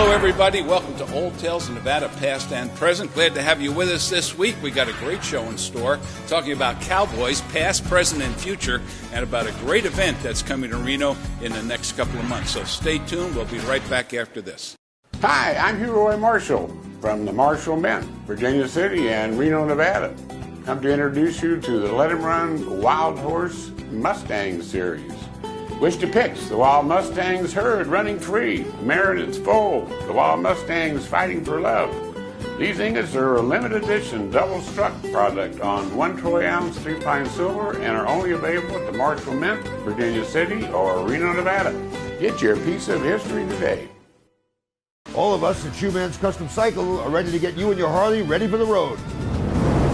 Hello, everybody. Welcome to Old Tales of Nevada, past and present. Glad to have you with us this week. We got a great show in store, talking about cowboys, past, present, and future, and about a great event that's coming to Reno in the next couple of months. So stay tuned. We'll be right back after this. Hi, I'm Roy Marshall from the Marshall Mint, Virginia City and Reno, Nevada. I'm to introduce you to the Let 'em Run Wild Horse Mustang Series. Which depicts the Wild Mustangs herd running free, mare and its foal, the Wild Mustangs fighting for love. These ingots are a limited edition double-struck product on 1 troy ounce 3-pine silver and are only available at the Marshall Mint, Virginia City, or Reno, Nevada. Get your piece of history today. All of us at Shoeman's Custom Cycle are ready to get you and your Harley ready for the road.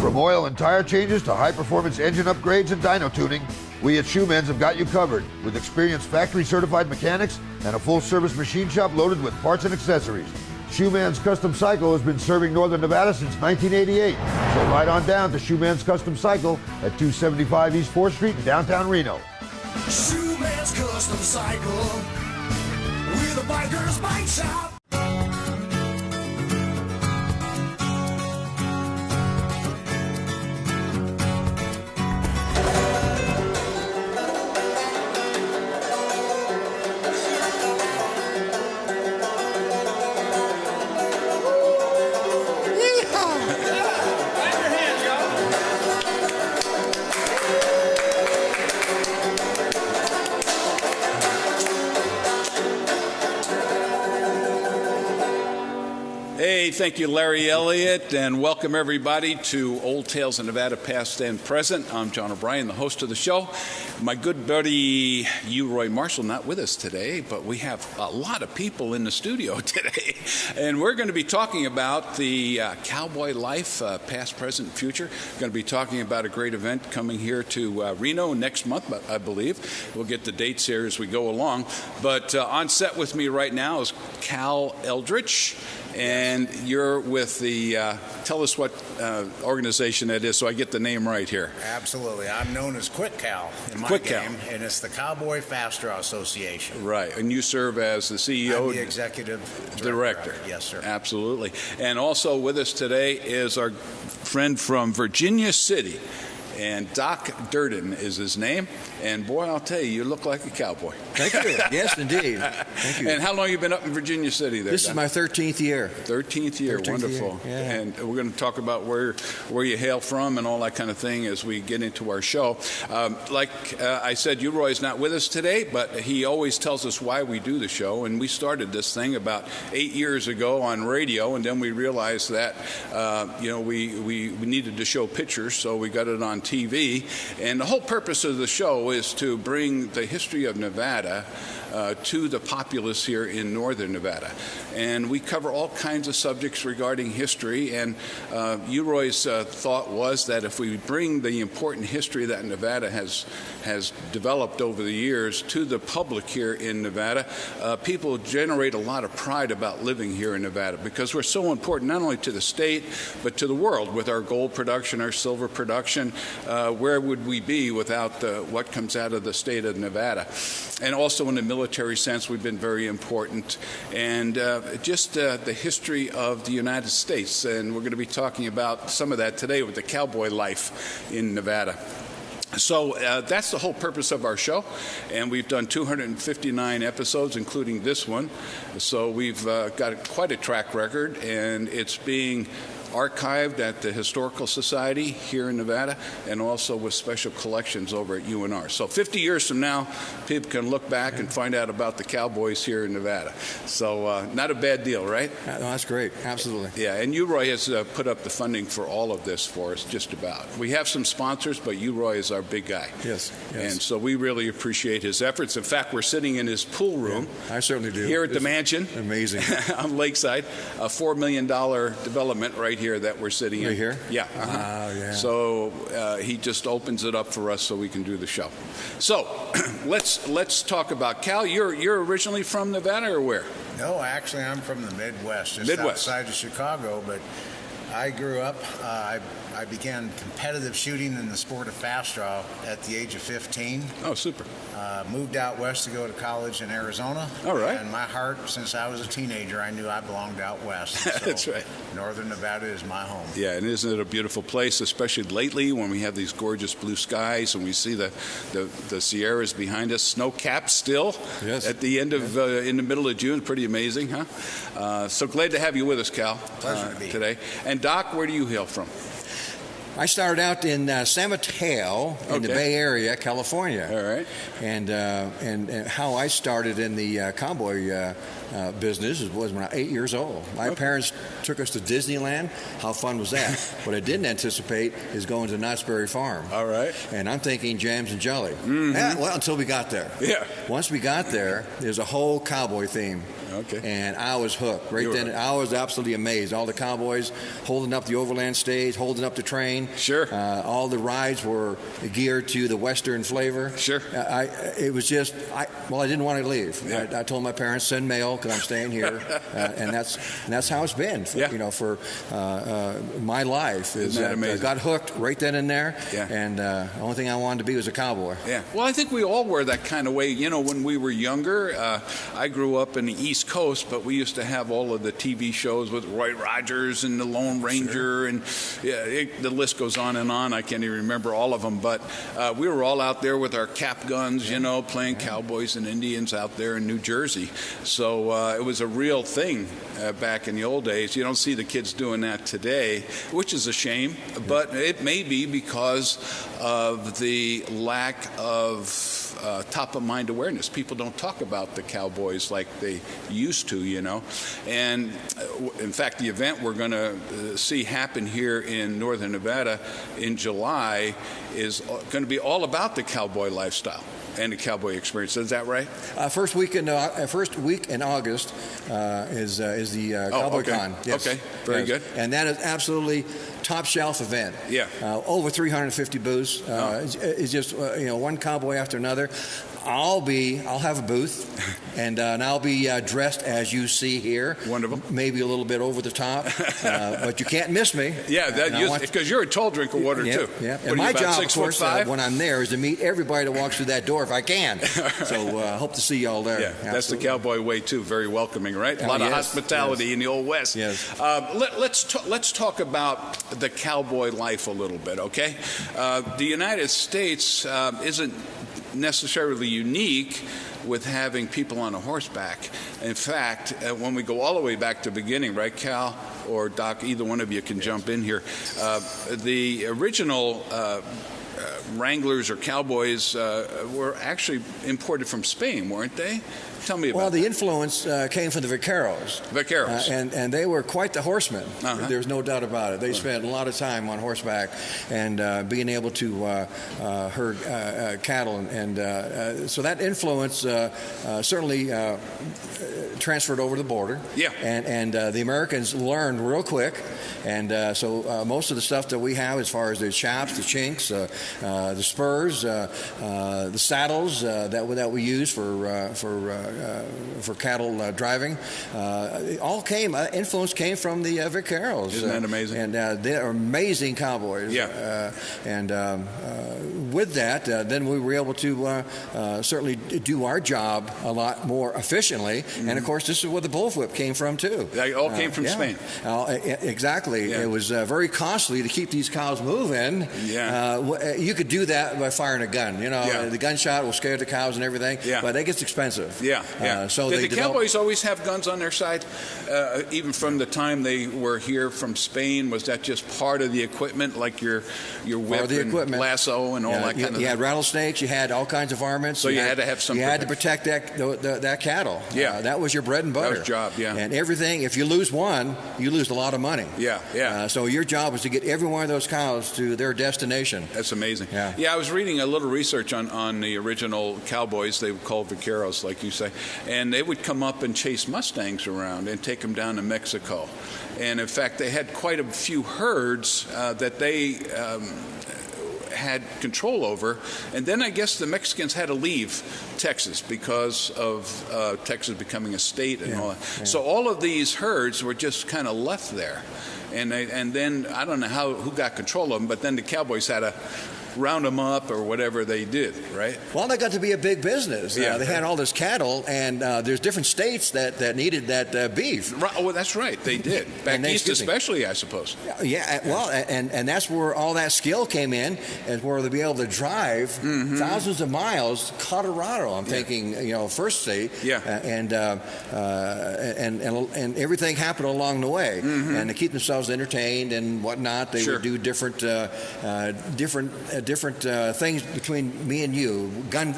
From oil and tire changes to high-performance engine upgrades and dyno tuning, we at Shoeman's have got you covered with experienced factory-certified mechanics and a full-service machine shop loaded with parts and accessories. Shoeman's Custom Cycle has been serving Northern Nevada since 1988. So ride on down to Shoeman's Custom Cycle at 275 East 4th Street in downtown Reno. Shoeman's Custom Cycle, we're the biker's bike shop. Hey, thank you, Larry Elliott, and welcome everybody to Old Tales of Nevada, past and present. I'm John O'Brien, the host of the show. My good buddy, Roy Marshall, not with us today, but we have a lot of people in the studio today, and we're going to be talking about the cowboy life, past, present, future. We're going to be talking about a great event coming here to Reno next month, I believe. We'll get the dates here as we go along. But on set with me right now is Cal Eldridge. And you're with the, tell us what organization that is so I get the name right here. Absolutely. I'm known as Quick Cal in my Quick game, Cal. and it's the Cowboy Fast Draw Association. Right, and you serve as the CEO? I'm the executive director. Yes, sir. Absolutely. And also with us today is our friend from Virginia City. And Doc Durden is his name. And boy, I'll tell you look like a cowboy. Thank you. Yes, indeed. Thank you. And how long have you been up in Virginia City there, This Doc? is my 13th year. 13th year. 13th Wonderful. year. Yeah. And we're going to talk about where you hail from and all that kind of thing as we get into our show. Like I said, Roy's not with us today, but he always tells us why we do the show. And we started this thing about 8 years ago on radio, and then we realized that we needed to show pictures, so we got it on TV. And the whole purpose of the show is to bring the history of Nevada to the populace here in northern Nevada. And we cover all kinds of subjects regarding history. And Roy's thought was that if we bring the important history that Nevada has developed over the years to the public here in Nevada, people generate a lot of pride about living here in Nevada because we're so important not only to the state but to the world with our gold production, our silver production. Where would we be without what comes out of the state of Nevada? And also in the military sense, we've been very important. And just the history of the United States. And we're going to be talking about some of that today with the cowboy life in Nevada. So that's the whole purpose of our show, and we've done 259 episodes, including this one. So we've got quite a track record, and it's being archived at the Historical Society here in Nevada and also with special collections over at UNR. So 50 years from now, people can look back and find out about the cowboys here in Nevada. So not a bad deal, right? No, that's great. Absolutely. Yeah, and Roy has put up the funding for all of this for us, just about. We have some sponsors, but Roy is our big guy. Yes. And so we really appreciate his efforts. In fact, we're sitting in his pool room. Yeah, I certainly do. Here at the mansion. Amazing. On Lakeside. A $4 million development right here that we're sitting in. Right here? Yeah. Yeah. So he just opens it up for us so we can do the show. So let's talk about Cal. You're originally from Nevada or where? No, actually, I'm from the Midwest, just Midwest. outside of Chicago, but I grew up, I began competitive shooting in the sport of fast draw at the age of 15. Oh, super. Moved out west to go to college in Arizona. All right. And my heart, since I was a teenager, I knew I belonged out west. So That's right. Northern Nevada is my home. Yeah, and isn't it a beautiful place, especially lately when we have these gorgeous blue skies and we see the Sierras behind us, snow-capped still at the end of, in the middle of June. Pretty amazing, huh? So glad to have you with us, Cal, Pleasure to be today. And Doc, where do you hail from? I started out in San Mateo in the Bay Area, California. All right. And how I started in the cowboy business was when I was 8 years old. My parents took us to Disneyland. How fun was that? What I didn't anticipate is going to Knott's Berry Farm. All right. And I'm thinking jams and jelly. Well, until we got there. Yeah. Once we got there, there's a whole cowboy theme. Okay. And I was hooked. Right then, I was absolutely amazed. All the cowboys holding up the overland stage, holding up the train. Sure. All the rides were geared to the Western flavor. Sure. It was just, I didn't want to leave. Yeah. I told my parents, send mail because I'm staying here. And that's how it's been, for my life. Isn't that amazing? I got hooked right then and there. Yeah. And the only thing I wanted to be was a cowboy. Yeah. Well, I think we all were that kind of way. You know, when we were younger, I grew up in the East Coast, but we used to have all of the TV shows with Roy Rogers and the Lone Ranger, and the list goes on and on. I can't even remember all of them, but we were all out there with our cap guns, playing cowboys and Indians out there in New Jersey. So it was a real thing back in the old days. You don't see the kids doing that today, which is a shame, but it may be because of the lack of top-of-mind awareness. People don't talk about the cowboys like they used to, And in fact, the event we're going to see happen here in Northern Nevada in July is going to be all about the cowboy lifestyle and the cowboy experience. Is that right? First week in August is the Cowboy Con. Yes. Okay, very good. And that is absolutely top shelf event. Yeah. Over 350 booths. It's just one cowboy after another. I'll have a booth, and I'll be dressed as you see here. Wonderful. Maybe a little bit over the top, but you can't miss me. Yeah, because you're a tall drink of water too. Yeah. What And my job, 6 of course, foot 5? when I'm there, is to meet everybody that walks through that door if I can. So hope to see you all there. Yeah, that's the cowboy way too. Very welcoming, right? A lot of hospitality in the Old West. Yes. Let's talk about the cowboy life a little bit, okay? The United States isn't necessarily unique with having people on a horseback. In fact, when we go all the way back to the beginning, right, Cal or Doc, either one of you can jump in here. The original wranglers or cowboys were actually imported from Spain, weren't they? Tell me about Well, the influence came from the vaqueros. Vaqueros. And they were quite the horsemen. There's no doubt about it. They Uh-huh. spent a lot of time on horseback and being able to herd cattle. And so that influence certainly transferred over the border. Yeah. And the Americans learned real quick. And so most of the stuff that we have as far as the chaps, the chinks, the spurs, the saddles that we use for cattle driving, influence came from the vaqueros. Isn't that amazing? And they're amazing cowboys. Yeah. And with that, then we were able to certainly do our job a lot more efficiently. And of course, this is where the bullwhip came from too. They all came from Spain. Exactly. Yeah. It was very costly to keep these cows moving. Yeah. You could do that by firing a gun. The gunshot will scare the cows and everything. Yeah. But it gets expensive. Yeah. So Did the cowboys always have guns on their side, even from the time they were here from Spain? Was that just part of the equipment, like your whip and lasso and all that kind of thing? You had rattlesnakes. You had all kinds of varmints. So you had to have some. You had to protect that cattle. Yeah. That was your bread and butter. That was job. Yeah. And everything. If you lose one, you lose a lot of money. Yeah. So your job was to get every one of those cows to their destination. That's amazing. Yeah. I was reading a little research on the original cowboys. They were called vaqueros, like you say, and they would come up and chase Mustangs around and take them down to Mexico. And in fact, they had quite a few herds that they had control over. And then I guess the Mexicans had to leave Texas because of Texas becoming a state and all that. Yeah. So all of these herds were just kind of left there. And then I don't know who got control of them, but then the cowboys had to round them up or whatever they did, right? Well, that got to be a big business. Yeah. They had all this cattle, and there's different states that needed that beef. Right. Oh, that's right. They did. Back east especially, I suppose. Yeah, well, and that's where all that skill came in, and where they'll be able to drive thousands of miles. Colorado, I'm thinking, first state. Yeah. And everything happened along the way. And to keep themselves entertained and whatnot, they would do different things between me and you, gun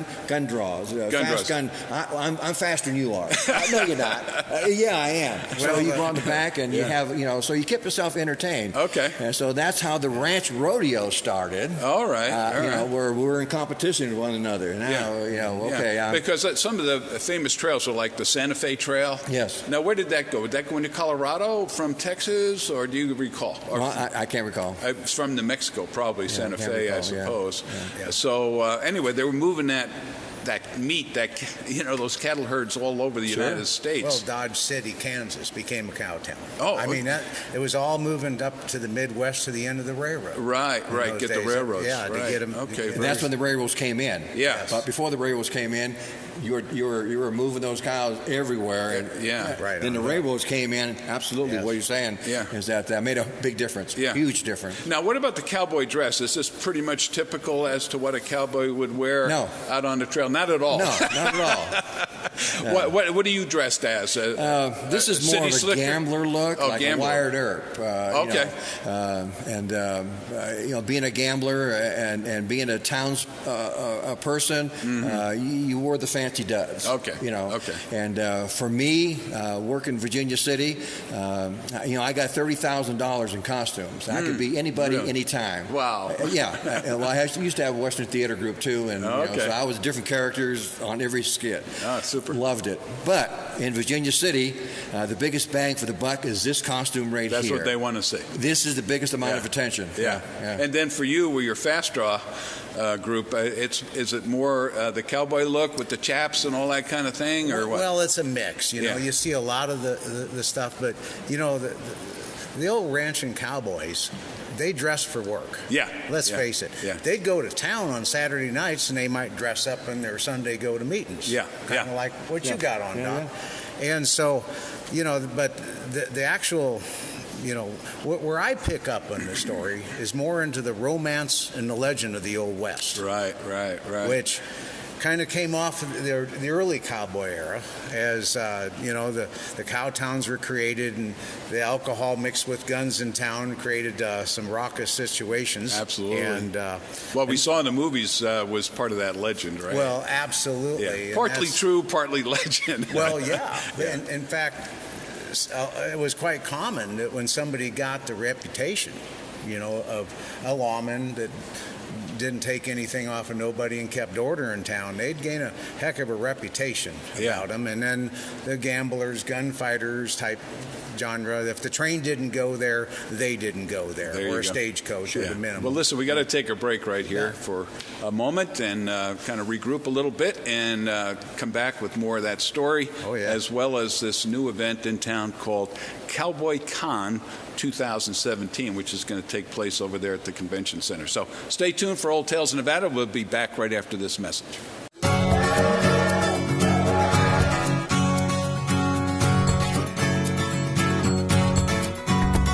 draws, fast gun. I'm faster than you are. No, you're not. Yeah, I am. So you go on the back and you have, so you keep yourself entertained. Okay. And so that's how the ranch rodeo started. All right. Where we're in competition with one another. Now, okay. Because some of the famous trails are like the Santa Fe Trail. Yes. Now, where did that go? Did that go into Colorado from Texas, or do you recall? I can't recall. It's from New Mexico, probably Santa Fe, I suppose. Yeah. So anyway, they were moving that meat, those cattle herds all over the United States. Well, Dodge City, Kansas became a cow town. Oh, I mean, it was all moving up to the Midwest to the end of the railroad. Right. Get the railroads. Yeah, right. to get them. Okay. And that's when the railroads came in. Yeah. But before the railroads came in, you were moving those cows everywhere. And right. Then the railroads came in. Absolutely, what you're saying is that made a big difference. Yeah. Huge difference. Now, what about the cowboy dress? Is this pretty much typical as to what a cowboy would wear out on the trail? Not at all. No, not at all. What are you dressed as? This is more of a gambler look, like gambler. a wired earp. Okay. Being a gambler and being a towns person, you wore the fancy duds. Okay. Okay. And for me, working in Virginia City, I got $30,000 in costumes. I could be anybody, anytime. Wow. Well, I used to have a Western theater group too, and so I was different characters on every skit. Oh, super. Loved it. But in Virginia City, the biggest bang for the buck is this costume right That's here. what they want to see. This is the biggest amount of attention. Yeah. And then for you, with your fast draw group, is it more the cowboy look with the chaps and all that kind of thing, or what? Well, it's a mix. You see a lot of the stuff, but the old ranching cowboys, they dress for work. Yeah. Let's face it. Yeah. They'd go to town on Saturday nights and they might dress up in their Sunday go-to meetings. Yeah. Kind of like what you got on, Doc. And so, but the actual, where I pick up on the story is more into the romance and the legend of the Old West. Right. Which kind of came off the early cowboy era as, the cow towns were created and the alcohol mixed with guns in town created some raucous situations. Absolutely. And what we saw in the movies was part of that legend, right? Well, absolutely. Yeah. Partly true, partly legend. Well, yeah. In fact, it was quite common that when somebody got the reputation, of a lawman that didn't take anything off of nobody and kept order in town, they'd gain a heck of a reputation about them. And then the gamblers, gunfighters type genre, if the train didn't go there, they didn't go there, or a stagecoach at a minimum. Well, listen, we got to take a break right here for a moment and kind of regroup a little bit and come back with more of that story, as well as this new event in town called Cowboy Con 2017, which is going to take place over there at the Convention Center. So stay tuned for Old Tales of Nevada. We'll be back right after this message.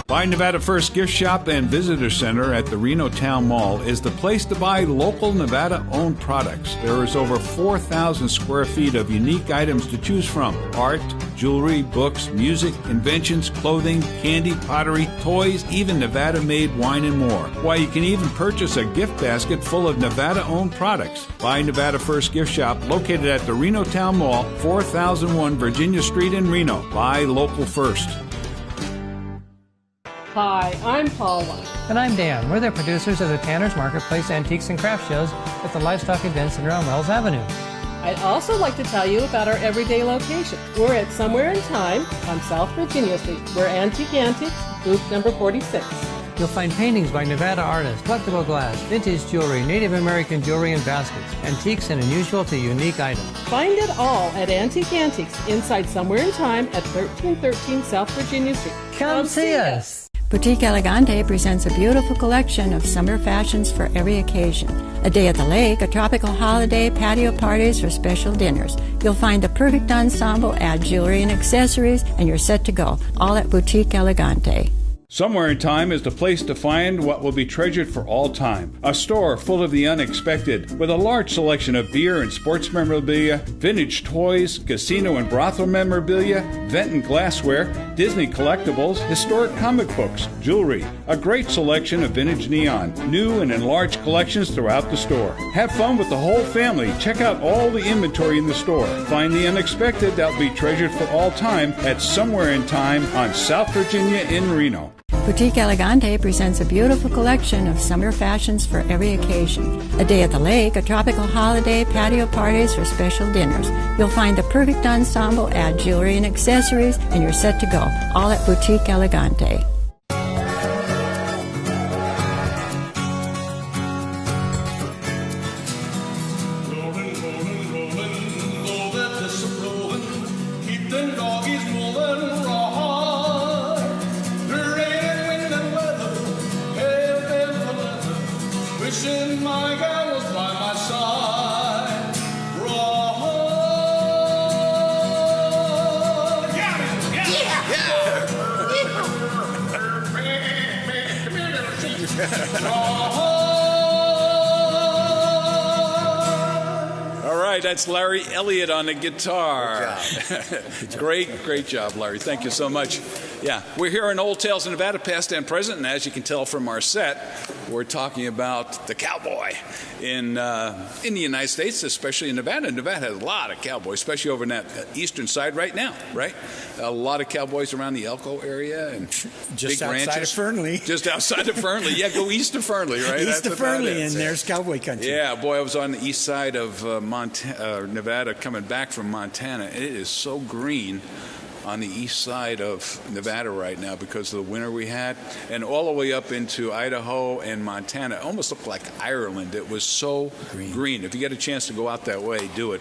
Buy Nevada First Gift Shop and Visitor Center at the Reno Town Mall is the place to buy local Nevada-owned products. There is over 4,000 square feet of unique items to choose from. Art, jewelry, books, music, inventions, clothing, candy, pottery, toys, even Nevada-made wine and more. Why, you can even purchase a gift basket full of Nevada-owned products. Buy Nevada First Gift Shop, located at the Reno Town Mall, 4001 Virginia Street in Reno. Buy local first. Hi, I'm Paula. And I'm Dan. We're the producers of the Tanner's Marketplace Antiques and Craft Shows at the Livestock Event Center on Wells Avenue. I'd also like to tell you about our everyday location. We're at Somewhere in Time on South Virginia Street. We're Antique Antiques, booth number 46. You'll find paintings by Nevada artists, collectible glass, vintage jewelry, Native American jewelry and baskets, antiques and unusual to unique items. Find it all at Antique Antiques inside Somewhere in Time at 1313 South Virginia Street. Come see us. Boutique Elegante presents a beautiful collection of summer fashions for every occasion. A day at the lake, a tropical holiday, patio parties, or special dinners. You'll find the perfect ensemble, add jewelry and accessories, and you're set to go. All at Boutique Elegante. Somewhere in Time is the place to find what will be treasured for all time. A store full of the unexpected, with a large selection of beer and sports memorabilia, vintage toys, casino and brothel memorabilia, vent and glassware, Disney collectibles, historic comic books, jewelry, a great selection of vintage neon, new and enlarged collections throughout the store. Have fun with the whole family. Check out all the inventory in the store. Find the unexpected that will be treasured for all time at Somewhere in Time on South Virginia in Reno. Boutique Elegante presents a beautiful collection of summer fashions for every occasion. A day at the lake, a tropical holiday, patio parties, or special dinners. You'll find the perfect ensemble, add jewelry and accessories, and you're set to go. All at Boutique Elegante. That's Larry Elliott on the guitar. Great job, Larry. Thank you so much. Yeah, we're here in Old Tales of Nevada, past and present, and as you can tell from our set, we're talking about the cowboy in the United States, especially in Nevada. Nevada has a lot of cowboys, especially over in that eastern side right now, right? A lot of cowboys around the Elko area and just big outside ranches. of Fernley. Just outside of Fernley. Yeah, go east of Fernley, right? East of Fernley, and there's cowboy country. Yeah, boy, I was on the east side of Nevada coming back from Montana. It is so green on the east side of Nevada right now because of the winter we had, and all the way up into Idaho and Montana. It almost looked like Ireland. It was so green. If you get a chance to go out that way, do it.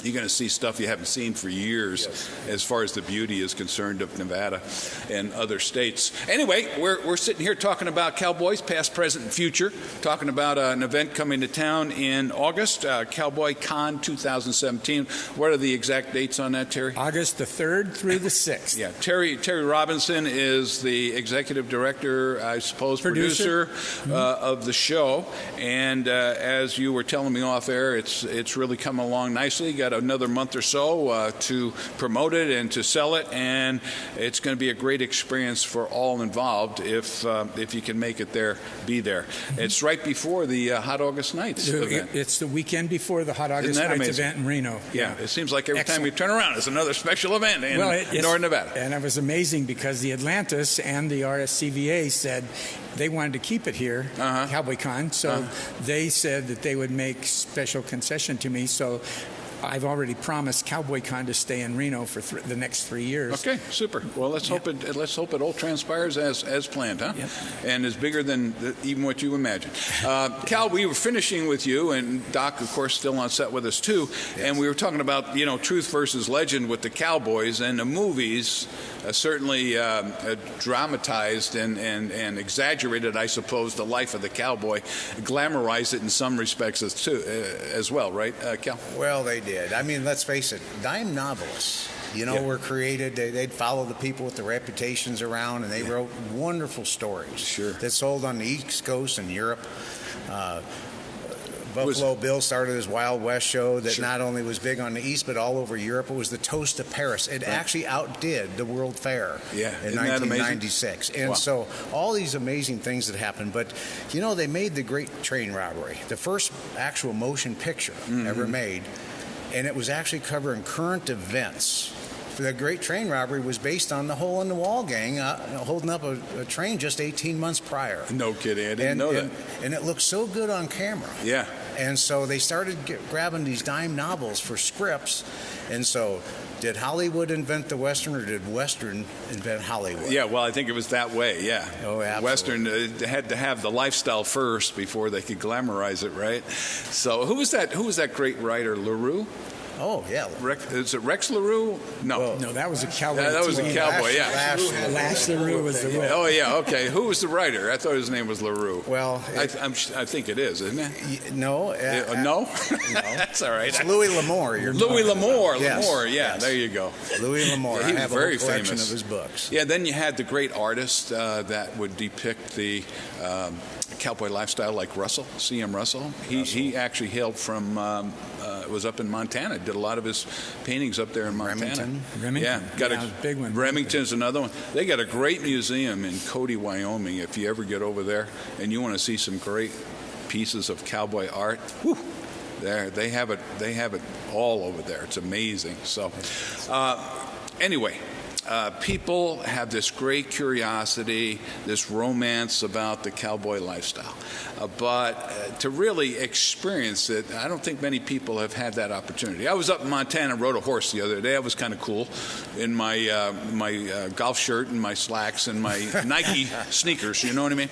You're going to see stuff you haven't seen for years as far as the beauty is concerned of Nevada and other states. Anyway, we're sitting here talking about cowboys, past, present, and future, talking about an event coming to town in August, Cowboy Con 2017. What are the exact dates on that, Terry? August the 3rd through the 6th. Yeah, Terry Robinson is the executive director, I suppose, producer of the show. And as you were telling me off air, it's really coming along nicely. Got another month or so to promote it and to sell it, and it's going to be a great experience for all involved if you can make it there, be there. It's right before the Hot August Nights event. It's the weekend before the Hot August Nights event in Reno. Yeah, it seems like every time we turn around, it's another special event in Northern Nevada. And it was amazing because the Atlantis and the RSCVA said they wanted to keep it here, Cowboy Con, so they said that they would make special concession to me, so I've already promised Cowboy Con to stay in Reno for the next 3 years. Okay, super. Well, let's hope it all transpires as planned, huh? Yep. And is bigger than even what you imagined. Cal, we were finishing with you, and Doc, of course, still on set with us too. Yes. And we were talking about truth versus legend with the cowboys, and the movies certainly dramatized and exaggerated, I suppose, the life of the cowboy, glamorized it in some respects as well, right, Cal? Well, they did. I mean, let's face it, dime novelists, were created. They'd follow the people with the reputations around, and they wrote wonderful stories that sold on the East Coast and Europe. Buffalo Bill started his Wild West show that not only was big on the East, but all over Europe. It was the Toast of Paris. It actually outdid the World Fair in 1996. And so all these amazing things that happened. But, they made the Great Train Robbery, the first actual motion picture ever made. And it was actually covering current events. The Great Train Robbery was based on the Hole in the Wall gang holding up a train just 18 months prior. No kidding. I didn't know that. And it looked so good on camera. Yeah. And so they started grabbing these dime novels for scripts. And so Did Hollywood invent the Western, or did Western invent Hollywood? Yeah, well, I think it was that way, yeah. Oh, absolutely. Western had to have the lifestyle first before they could glamorize it, right? So who was that great writer, LaRue? Oh, yeah. Is it Rex LaRue? No. No, that was a cowboy. That was a cowboy, yeah. Lash LaRue was the role. Oh, yeah, okay. Who was the writer? I thought his name was LaRue. Well, I think it is, isn't it? No. No? That's all right. It's Louis L'Amour. Louis L'Amour. Yes. L'Amour, yeah, Yes. there you go. Louis L'Amour. Yeah, he I was have very a whole collection famous of his books. Yeah, then you had the great artists that would depict the cowboy lifestyle, like Russell, C.M. Russell. He actually hailed from, was up in Montana, did a lot of his paintings up there in Montana. Remington. Yeah, got a big one. Remington's another one. They got a great museum in Cody, Wyoming. If you ever get over there and you want to see some great pieces of cowboy art, whew, they have it all over there. It's amazing. So, anyway. People have this great curiosity, this romance about the cowboy lifestyle. But to really experience it, I don't think many people have had that opportunity. I was up in Montana and rode a horse the other day. That was kind of cool in my golf shirt and my slacks and my Nike sneakers, you know what I mean?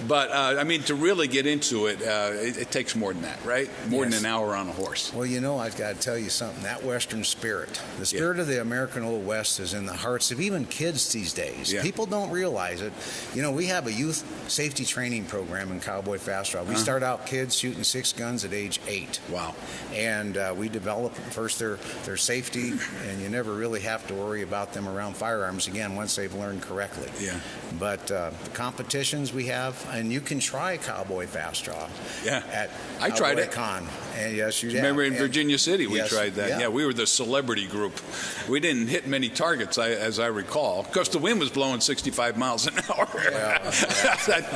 But, I mean, to really get into it, it takes more than that, right? More than an hour on a horse. Well, you know, I've got to tell you something. That Western spirit, the spirit of the American Old West is in the hearts of even kids these days. Yeah. People don't realize it. You know, we have a youth safety training program in Cowboy Fast Draw. We start out kids shooting 6 guns at age 8. Wow. And we develop first their safety, and you never really have to worry about them around firearms again once they've learned correctly. Yeah. But the competitions we have, and you can try Cowboy Fast Draw. Yeah. At I tried Cowboy it. Con. And yes, you did. Remember in Virginia City we tried that. Yeah. Yeah, we were the celebrity group. We didn't hit many targets, as I recall, because the wind was blowing 65 miles an hour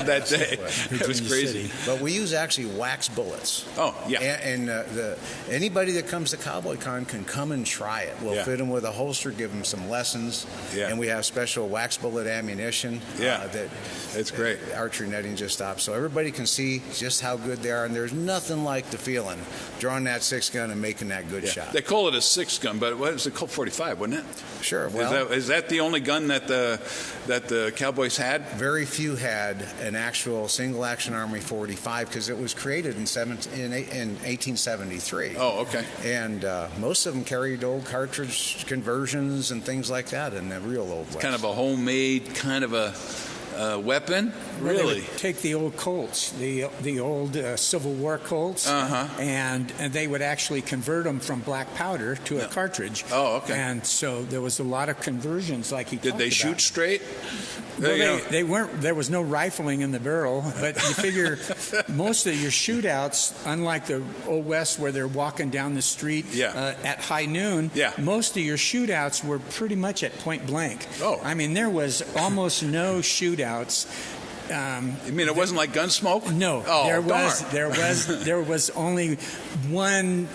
that day. It was crazy. But we use actually wax bullets. Oh, yeah. And anybody that comes to Cowboy Con can come and try it. We'll fit them with a holster, give them some lessons, and we have special wax bullet ammunition. That it's great. Archery netting just stopped, so everybody can see just how good they are. And there's nothing like the feeling drawing that 6 gun and making that good shot. They call it a 6 gun, but what was it, Colt 45, wasn't it? Sure. Well, is that the only gun that the Cowboys had? Very few had an actual single action Army 45 because it was created in 1873. Oh, okay. And most of them carried old cartridge conversions and things like that in the real Old West. Kind of a homemade kind of a weapon, really. Well, they would take the old Colts, the old Civil War Colts, and they would actually convert them from black powder to a cartridge. Oh, okay. And so there was a lot of conversions, like he talked about. Did they shoot straight? Well, they weren't. There was no rifling in the barrel, but you figure most of your shootouts, unlike the Old West where they're walking down the street at high noon, most of your shootouts were pretty much at point blank. Oh. I mean, there was almost no shootouts. You mean it wasn't like Gunsmoke? No. Oh, there was only one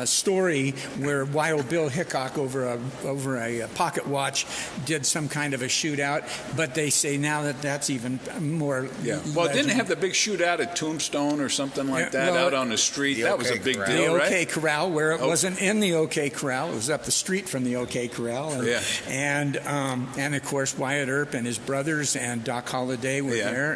story where Wild Bill Hickok over a pocket watch did some kind of a shootout, but they say now that that's even more. Yeah. Well, didn't it have the big shootout at Tombstone or something like that out on the street? That was a big deal, right? The OK Corral, where it wasn't in the OK Corral, it was up the street from the OK Corral, and of course Wyatt Earp and his brothers and Doc Holliday were there,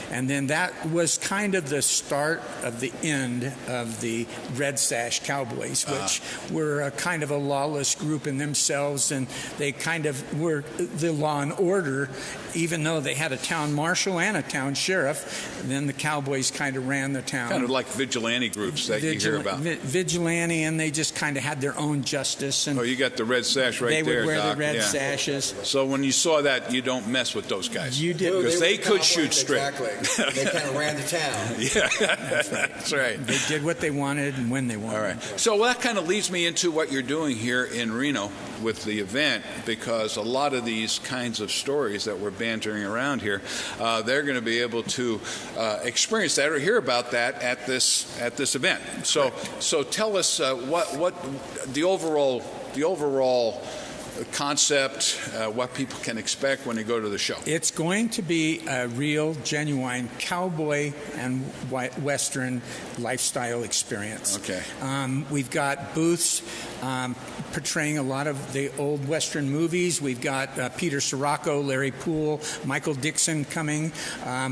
and then that was kind of the start of the end of the Red Sash Cowboys, which were a kind of a lawless group in themselves, and they kind of were the law and order, even though they had a town marshal and a town sheriff. And then the Cowboys kind of ran the town. Kind of like vigilante groups that you hear about. Vigilante, and they just kind of had their own justice. And you got the red sash right there, They would wear Doc. the red sashes. So when you saw that, you don't mess with those guys. You did. Because they could shoot straight. Exactly. They kind of ran the town. Yeah, that's right. They did what they wanted and when they wanted. All right. So that kind of leads me into what you're doing here in Reno with the event, because a lot of these kinds of stories that we're bantering around here, they're going to be able to experience that or hear about that at this event. So tell us what the overall concept, what people can expect when they go to the show? It's going to be a real, genuine cowboy and Western lifestyle experience. Okay. We've got booths portraying a lot of the old Western movies. We've got Peter Sirocco, Larry Poole, Michael Dixon coming.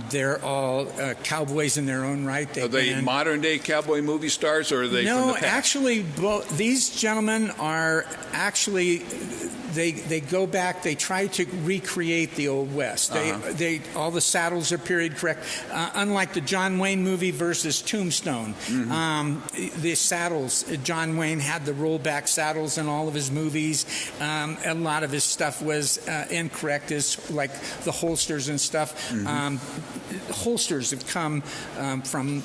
They're all cowboys in their own right. Are they modern-day cowboy movie stars, or are they from the past? Actually, these gentlemen are actually... They go back. They try to recreate the Old West. They all the saddles are period correct. Unlike the John Wayne movie versus Tombstone, the saddles. John Wayne had the rollback saddles in all of his movies. A lot of his stuff was incorrect, as like the holsters and stuff. Holsters have come from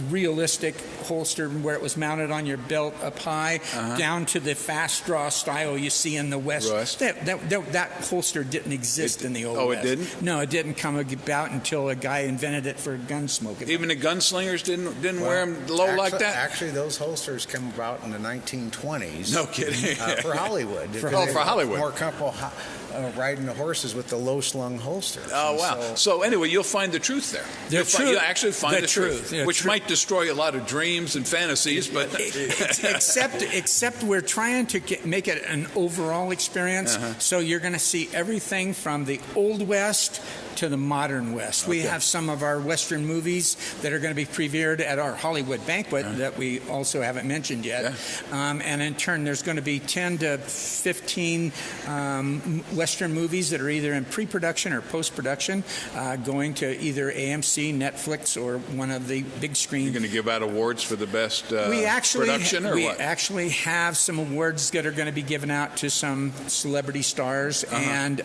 realistic holster where it was mounted on your belt up high, down to the fast draw style you see in the West. That holster didn't exist in the Old West. Oh, it didn't? No, it didn't come about until a guy invented it for gun smoking. Even the gunslingers didn't wear them low like that? Actually, those holsters came about in the 1920s. No kidding. For Hollywood. For Hollywood. More comfortable riding the horses with the low-slung holsters. Oh, wow. So anyway, you'll find the truth there. You'll actually find the truth, which might destroy a lot of dreams and fantasies, but... except we're trying to make it an overall experience, so you're going to see everything from the Old West to the modern West. We have some of our Western movies that are going to be premiered at our Hollywood banquet that we also haven't mentioned yet. And in turn, there's going to be 10 to 15 Western movies that are either in pre-production or post-production, going to either AMC, Netflix, or one of the big screen. You're going to give out awards for the best production, or what? We actually have some awards that are going to be given out to some celebrity stars, and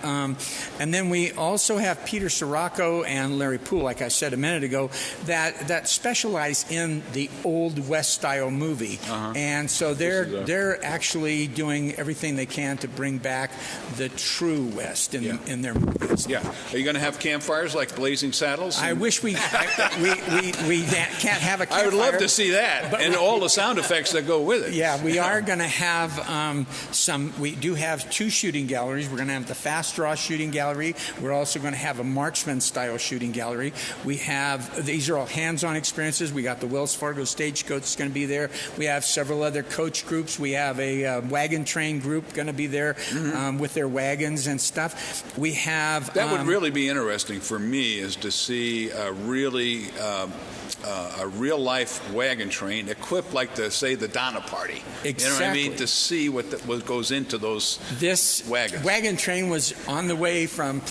then we also have Peter Sirocco and Larry Poole, like I said a minute ago, that specialize in the Old West style movie, and so they're actually doing everything they can to bring back the true West in their movies. Yeah. Are you going to have campfires like Blazing Saddles? I wish we can't have a campfire. I would love to see that, and all the sound effects that go with it. Yeah, we are going to have we do have 2 shooting galleries. We're going to have the fast draw shooting gallery. We're also going to have a marksman style shooting gallery. We have, these are all hands-on experiences. We got the Wells Fargo Stagecoach is going to be there. We have several other coach groups. We have a wagon train group going to be there with their wagons and stuff. We have... That would really be interesting for me, is to see a real-life wagon train equipped like the Donna Party. Exactly. You know what I mean? To see what goes into those wagons. Wagon train was on the way from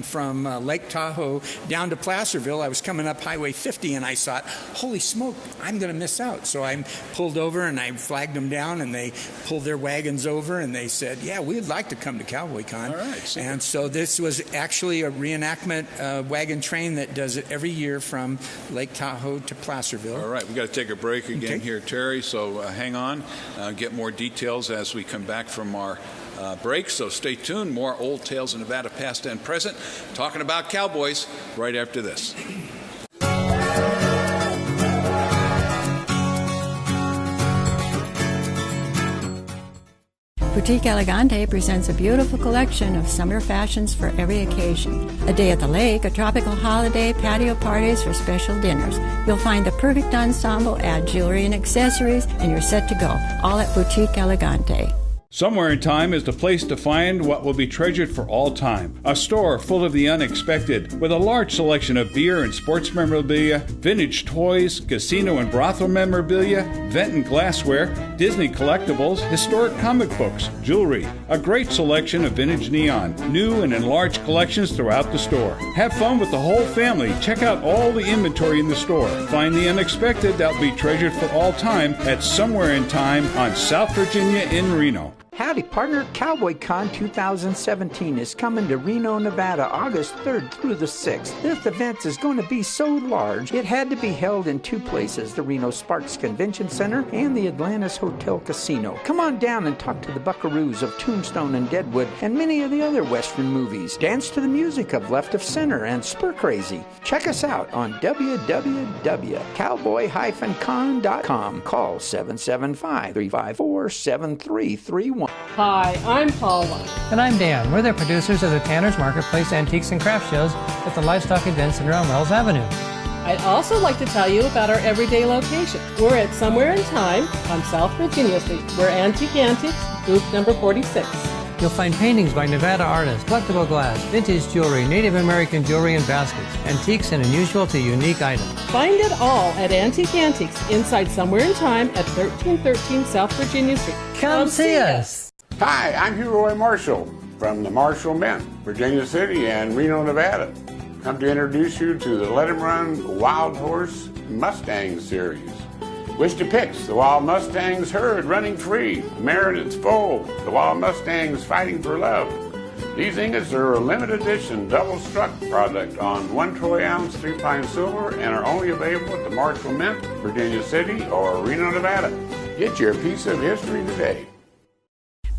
from Lake Tahoe down to Placerville. I was coming up Highway 50, and I thought, holy smoke, I'm going to miss out. So I pulled over, and I flagged them down, and they pulled their wagons over, and they said, yeah, we'd like to come to Cowboy Con. All right. And so this was actually a reenactment wagon train that does it every year from Lake Tahoe to Placerville. All right, we've got to take a break again here, Terry, so hang on. Get more details as we come back from our break, so stay tuned. More Old Tales of Nevada, past and present, talking about cowboys right after this. Boutique Elegante presents a beautiful collection of summer fashions for every occasion. A day at the lake, a tropical holiday, patio parties, or special dinners. You'll find the perfect ensemble, add jewelry and accessories, and you're set to go. All at Boutique Elegante. Somewhere in Time is the place to find what will be treasured for all time. A store full of the unexpected, with a large selection of beer and sports memorabilia, vintage toys, casino and brothel memorabilia, vent and glassware, Disney collectibles, historic comic books, jewelry, a great selection of vintage neon, new and enlarged collections throughout the store. Have fun with the whole family. Check out all the inventory in the store. Find the unexpected that will be treasured for all time at Somewhere in Time on South Virginia in Reno. Howdy, partner. Cowboy Con 2017 is coming to Reno, Nevada, August 3rd through the 6th. This event is going to be so large, it had to be held in 2 places, the Reno Sparks Convention Center and the Atlantis Hotel Casino. Come on down and talk to the buckaroos of Tombstone and Deadwood and many of the other Western movies. Dance to the music of Left of Center and Spur Crazy. Check us out on www.cowboy-con.com. Call 775-354-7331. 1. Hi, I'm Paula. And I'm Dan. We're the producers of the Tanner's Marketplace Antiques and Craft Shows at the Livestock Event Center on Wells Avenue. I'd also like to tell you about our everyday location. We're at Somewhere in Time on South Virginia Street. We're Antique Antiques, booth number 46. You'll find paintings by Nevada artists, collectible glass, vintage jewelry, Native American jewelry and baskets, antiques and unusual to unique items. Find it all at Antique Antiques inside Somewhere in Time at 1313 South Virginia Street. Come see us. Hi, I'm Hugh Roy Marshall from the Marshall Men, Virginia City and Reno, Nevada. Come to introduce you to the Let 'em Run Wild Horse Mustang Series. Wish to picks the Wild Mustangs herd running free, the mare and its foal, the Wild Mustangs fighting for love. These ingots are a limited edition double-struck product on 1 troy ounce 3-pine silver and are only available at the Marshall Mint, Virginia City or Reno, Nevada. Get your piece of history today.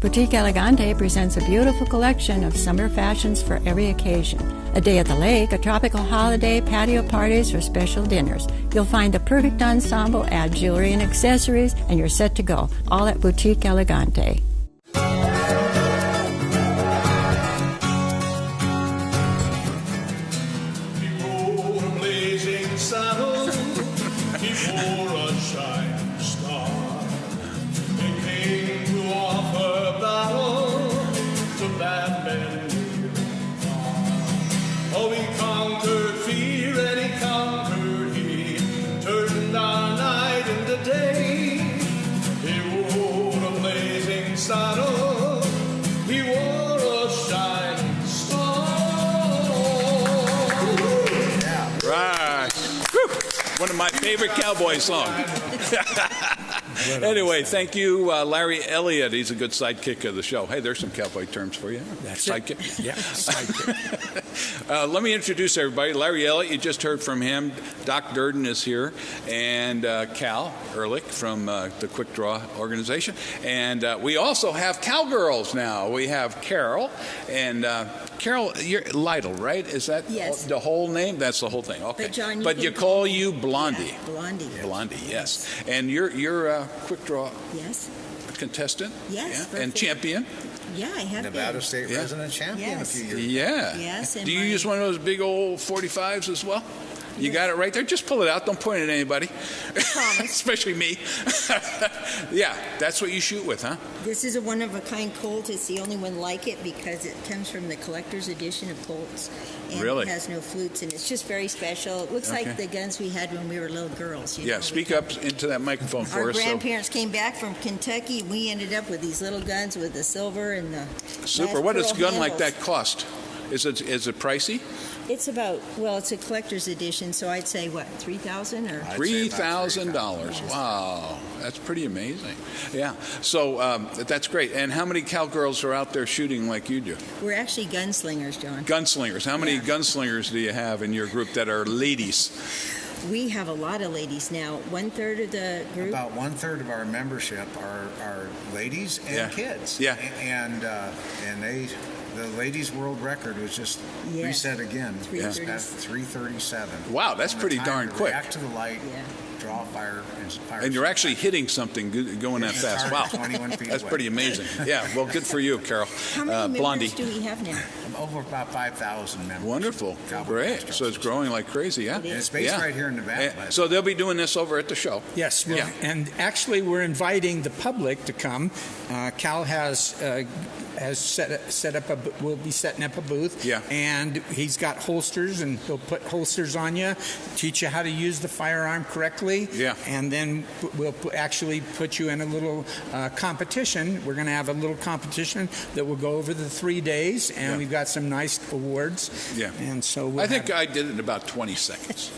Boutique Elegante presents a beautiful collection of summer fashions for every occasion. A day at the lake, a tropical holiday, patio parties, or special dinners. You'll find the perfect ensemble, add jewelry and accessories, and you're set to go. All at Boutique Elegante. One of my favorite cowboy songs. Anyway, thank you, Larry Elliott. He's a good sidekick of the show. Hey, there's some cowboy terms for you. That's sidekick. It. Yeah, sidekick. Let me introduce everybody. Larry Elliott, you just heard from him. Doc Durden is here, and Cal Ehrlich from the Quick Draw organization. And we also have cowgirls now. We have Carol, and Carol, you're Lytle, right? Is that the whole name? That's the whole thing. Okay. But, John, you call you Blondie. Yeah, Blondie. Blondie, yes. And you're a Quick Draw contestant? Yes. Yeah. And champion? Yeah, I have Nevada State resident champion a few years ago. Yeah. Yes. Do you use one of those big old 45s as well? You got it right there. Just pull it out. Don't point at anybody. Especially me. Yeah, that's what you shoot with, huh? This is a one-of-a-kind Colt. It's the only one like it because it comes from the collector's edition of Colts. And really? It has no flutes, and it's just very special. It looks like the guns we had when we were little girls. You know? Speak up into that microphone for us. Our grandparents came back from Kentucky. We ended up with these little guns with the silver and the super. What does a gun like that cost? Is it pricey? It's about, it's a collector's edition, so I'd say, what, $3,000 or? $3,000. Wow, that's pretty amazing. Yeah, so that's great. And how many cowgirls are out there shooting like you do? We're actually gunslingers, John. Gunslingers. How many gunslingers do you have in your group that are ladies? We have a lot of ladies now. 1/3 of the group. About 1/3 of our membership are ladies and kids. Yeah. And the ladies' world record was just reset again. 337. Wow, that's pretty darn quick. React to the light, draw fire, and fire. And you're actually hitting something going that fast. Wow, 21 feet that's away. pretty amazing. Yeah, well, good for you, Carol. How many Blondie. members do we have now? Over about 5,000 members. Wonderful. Great. So it's growing like crazy, yeah? And it's based right here in Nevada. So they'll be doing this over at the show. Yes. And actually, we're inviting the public to come. Cal has set up we'll be setting up a booth. Yeah. And he's got holsters, and he'll put holsters on you, teach you how to use the firearm correctly. Yeah. And then we'll actually put you in a little competition. We're going to have a little competition that will go over the 3 days, and we've got some nice awards. Yeah. And so I think I did it in about 20 seconds.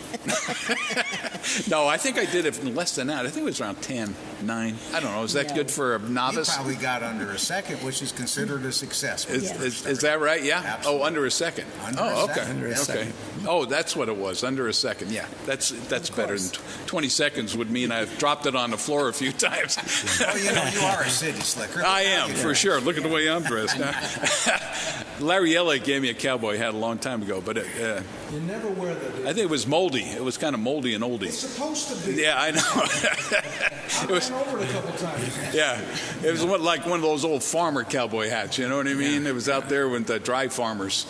No, I think I did it in less than that. I think it was around 10, 9. I don't know. Is that good for a novice? You probably got under a second, which is considered a success. Is that right? Yeah? Absolutely. Oh, under a second. Okay. Under a second. Oh, that's what it was. Under a second. Yeah. That's better than 20 seconds would mean I've dropped it on the floor a few times. Well, you are a city slicker. I am, for sure. Look at the way I'm dressed. Larry Elliott gave me a cowboy hat a long time ago, but You never wear that. I think it was moldy. It was kind of moldy and oldie. It's supposed to be. Yeah, I know. I ran over it a couple times. Yeah, it was like one of those old farmer cowboy hats. You know what I mean? Yeah. It was out there with the dry farmers.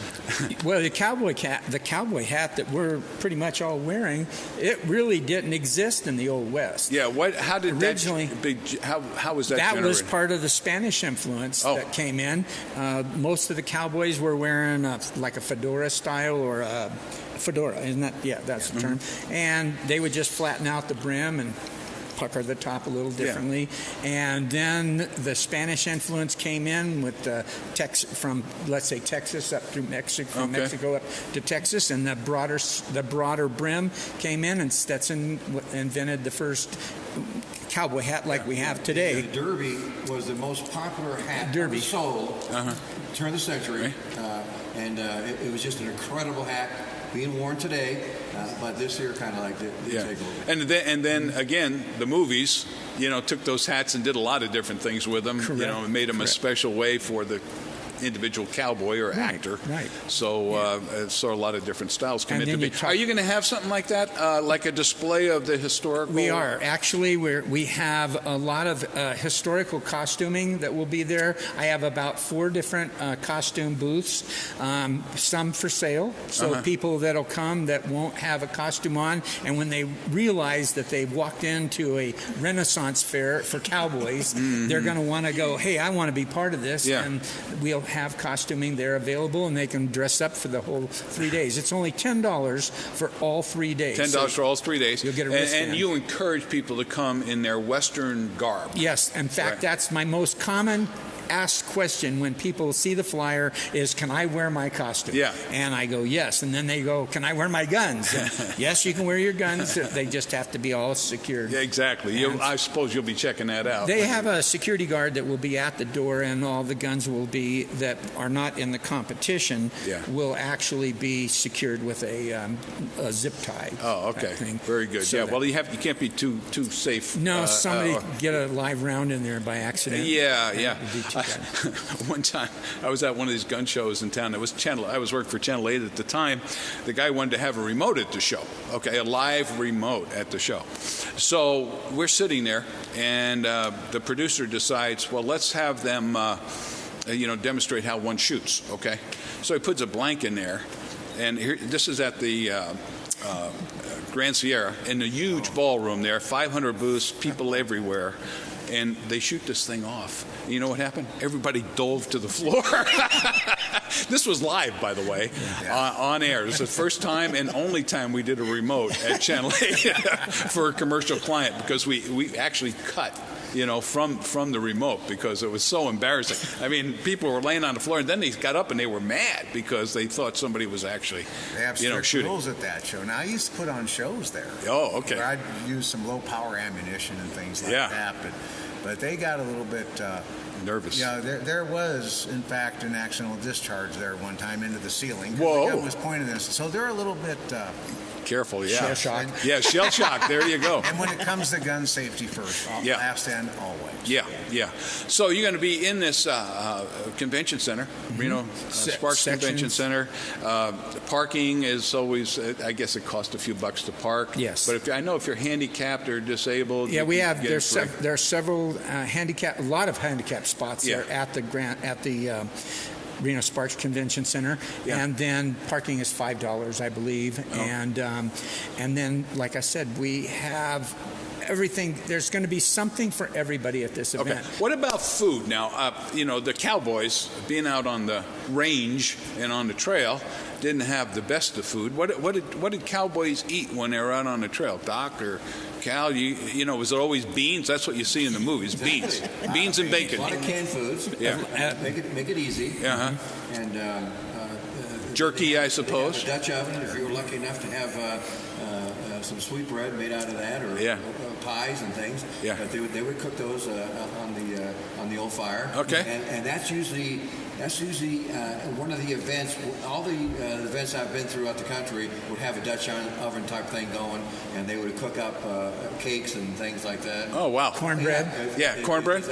Well, the cowboy hat that we're pretty much all wearing, it really didn't exist in the Old West. Yeah. How did originally? How was that? That generated? was part of the Spanish influence that came in. Most of the cowboys were wearing like a fedora style or a fedora, isn't that? Yeah, that's the term. And they would just flatten out the brim and pucker the top a little differently. And then the Spanish influence came in with from, let's say, Texas up through Mexico, from Mexico up to Texas, and the broader brim came in, and Stetson invented the first cowboy hat like we have today. The Derby was the most popular hat ever sold turn of the century, and it was just an incredible hat being worn today, but this year kind of like the takeover. And then again, the movies, took those hats and did a lot of different things with them. Correct. And made them a special way for the individual cowboy or actor. Right. So a lot of different styles come into being. Are you going to have something like that, like a display of the historical? We are. Actually, we have a lot of historical costuming that will be there. I have about 4 different costume booths, some for sale. So people that'll come that won't have a costume on, and when they realize that they've walked into a Renaissance fair for cowboys, they're going to want to go, hey, I want to be part of this. Yeah. And we'll have costuming there available, and they can dress up for the whole 3 days. It's only $10 for all 3 days. $10 for all 3 days. You'll get a wristband. And you encourage people to come in their Western garb. Yes. In fact, that's my most common asked question when people see the flyer is, can I wear my costume? Yeah. And I go, yes. And then they go, can I wear my guns? Yes, you can wear your guns. They just have to be all secured. Yeah, exactly. I suppose you'll be checking that out. They have a security guard that will be at the door, and all the guns will be that are not in the competition will actually be secured with a zip tie. Oh, okay. Very good. So well, you can't be too safe. No, somebody get a live round in there by accident. Yeah. One time, I was at one of these gun shows in town. I was working for Channel 8 at the time. The guy wanted to have a remote at the show. Okay, a live remote at the show. So we're sitting there, and the producer decides, well, let's have them, demonstrate how one shoots. Okay, so he puts a blank in there, and this is at the Grand Sierra in a huge ballroom there, 500 booths, people everywhere. And they shoot this thing off. You know what happened? Everybody dove to the floor. This was live, by the way, on air. It was the first time and only time we did a remote at Channel 8 for a commercial client, because we actually cut from the remote because it was so embarrassing. I mean, people were laying on the floor, and then they got up and they were mad because they thought somebody was actually, they have shooting. rules at that show. Now, I used to put on shows there. Oh, okay. Where I'd use some low-power ammunition and things like that, but they got a little bit nervous. Yeah, there was, in fact, an accidental discharge there one time into the ceiling. Whoa! The gun was pointed at us, so they're a little bit. Careful, yeah. Shell shock. Yeah, shell shock. There you go. And when it comes to gun safety first, last and always. Yeah. So you're going to be in this convention center, Reno Sparks Convention Center. Parking is always, I guess it costs a few bucks to park. Yes. But I know if you're handicapped or disabled. Yeah, we have. There are several a lot of handicap spots there at the Reno Sparks Convention Center, and then parking is $5, I believe, and then, like I said, we have everything. There's going to be something for everybody at this event. Okay. What about food? Now, the cowboys being out on the range and on the trail didn't have the best of food. What did cowboys eat when they were out on the trail? Doc or Cal, was it always beans? That's what you see in the movies, beans and bacon. A lot of canned foods. Yeah. Make it easy. And jerky, I suppose. A Dutch oven, if you were lucky enough to have some sweet bread made out of that, or pies and things. Yeah. But they would cook those on the old fire. Okay. And that's usually one of the events. All the events I've been throughout the country would have a Dutch oven type thing going, and they would cook up cakes and things like that. Oh wow! Cornbread. Cornbread.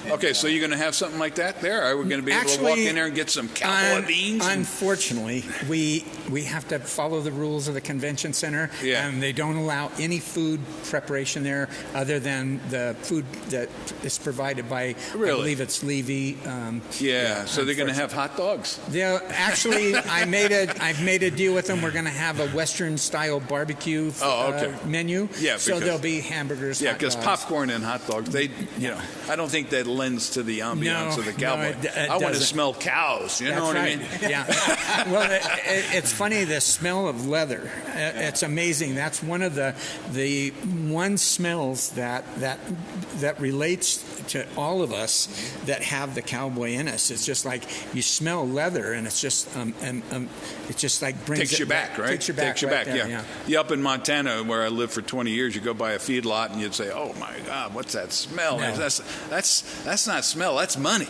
Okay, so you're going to have something like that there? Are we going to be able to walk in there and get some cowboy beans? Unfortunately, we have to follow the rules of the convention center, and they don't allow any food preparation there other than the food that is provided by, I believe it's Levy. So they're going to have hot dogs? Actually, I've made a deal with them. We're going to have a Western-style barbecue menu. Yeah, so there'll be hamburgers, yeah, because popcorn and hot dogs, I don't think that lends to the ambiance of the cowboy. I want to smell cows, you know what I mean? Yeah. Well, it's funny, the smell of leather. It's amazing. That's one of the one smells that relates to all of us that have the cowboy in us. It's just like you smell leather, and it's just like takes you back, right? Takes you back. Yeah. You up in Montana, where I lived for 20 years, you go by a feedlot and you'd say, "Oh my God, what's that smell?" No. That's not smell. That's money.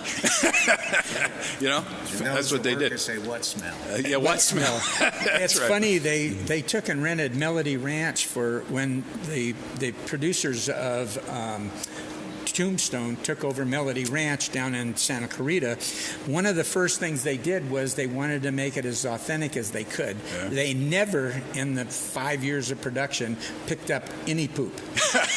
You know, that's what they did. Say what smell? What smell? It's right. funny. They took and rented Melody Ranch for when the producers of Tombstone took over Melody Ranch down in Santa Clarita. One of the first things they did was they wanted to make it as authentic as they could. Yeah. They never, in the 5 years of production, picked up any poop.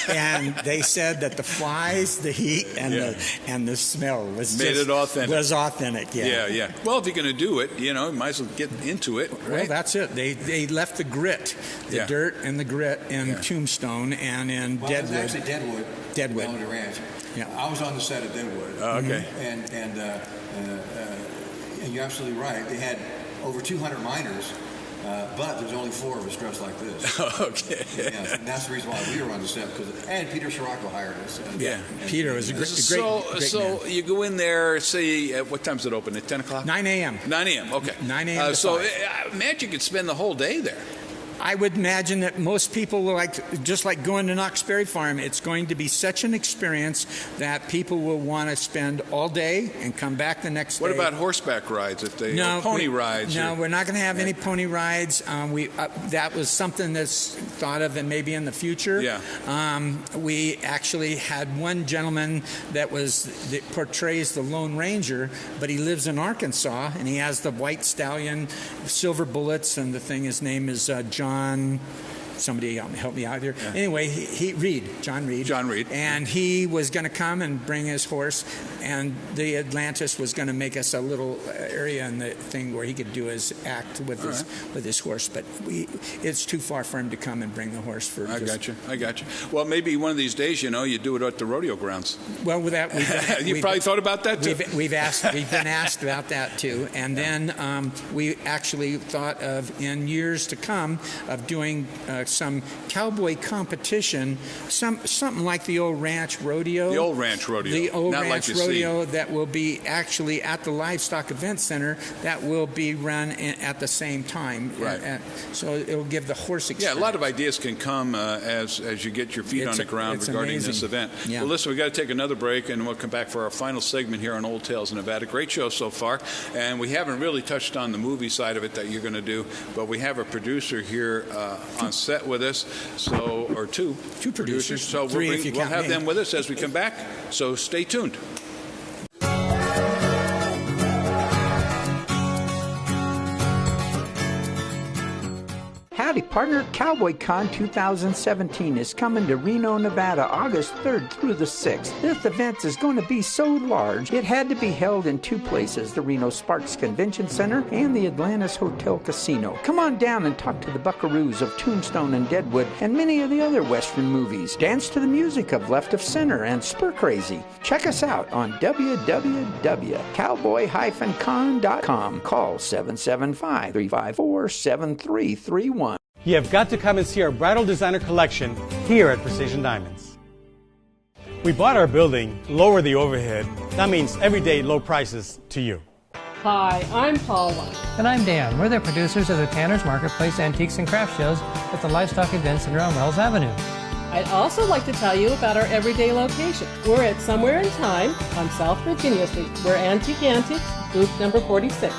And they said that the flies, the heat, and the smell was made it authentic. Was authentic. Yeah. Well, if you're going to do it, you might as well get into it, right? Well, that's it. They left the grit, the dirt and the grit in Tombstone and in Deadwood. It's actually Deadwood. Melody Ranch. Yeah. I was on the set of Deadwood. Oh, okay. And you're absolutely right. They had over 200 miners, but there's only 4 of us dressed like this. Okay. Yeah, and that's the reason why we were on the set, and Peter Scirocco hired us. And Peter was a great So man. you go in there, say, at what time's it open? At 10 o'clock? 9 a.m. 9 a.m., okay. 9 a.m. So imagine you could spend the whole day there. I would imagine that most people just like going to Knox Berry Farm. It's going to be such an experience that people will want to spend all day and come back the next day. What about horseback rides? Pony rides? No, we're not going to have any pony rides. That was something that's thought of and maybe in the future. Yeah. We actually had one gentleman that portrays the Lone Ranger, but he lives in Arkansas and he has the white stallion, silver bullets, and his name is John. Somebody help me out here. Yeah. Anyway, John Reed. And he was going to come and bring his horse, and the Atlantis was going to make us a little area in the thing where he could do his act with his horse. But it's too far for him to come and bring the horse. I got you. Well, maybe one of these days, you do it at the rodeo grounds. Well, with that, you probably thought about that too. We've been asked about that too, and then we actually thought of in years to come of doing some cowboy competition, something like the old ranch rodeo. The old ranch rodeo. The old ranch rodeo that will be actually at the Livestock Event Center that will be run at the same time. Right. So it will give the horse experience. Yeah, a lot of ideas can come as you get your feet on the ground regarding this event. Yeah. Well, listen, we've got to take another break, and we'll come back for our final segment here on Old Tales of Nevada. Great show so far, and we haven't really touched on the movie side of it that you're going to do, but we have a producer here on set with us, or two producers. So we'll have them with us as we come back. So stay tuned. Howdy, partner. COWBOY Con 2017 is coming to Reno, Nevada, August 3rd through the 6th. This event is going to be so large, it had to be held in 2 places, the Reno Sparks Convention Center and the Atlantis Hotel Casino. Come on down and talk to the buckaroos of Tombstone and Deadwood and many of the other Western movies. Dance to the music of Left of Center and Spur Crazy. Check us out on www.cowboy-con.com. Call 775-354-7331. You have got to come and see our bridal designer collection here at Precision Diamonds. We bought our building, lower the overhead. That means everyday low prices to you. Hi, I'm Paula. And I'm Dan. We're the producers of the Tanner's Marketplace Antiques and Craft Shows at the Livestock Event Center on Wells Avenue. I'd also like to tell you about our everyday location. We're at Somewhere in Time on South Virginia Street. We're Antique Antiques, booth number 46.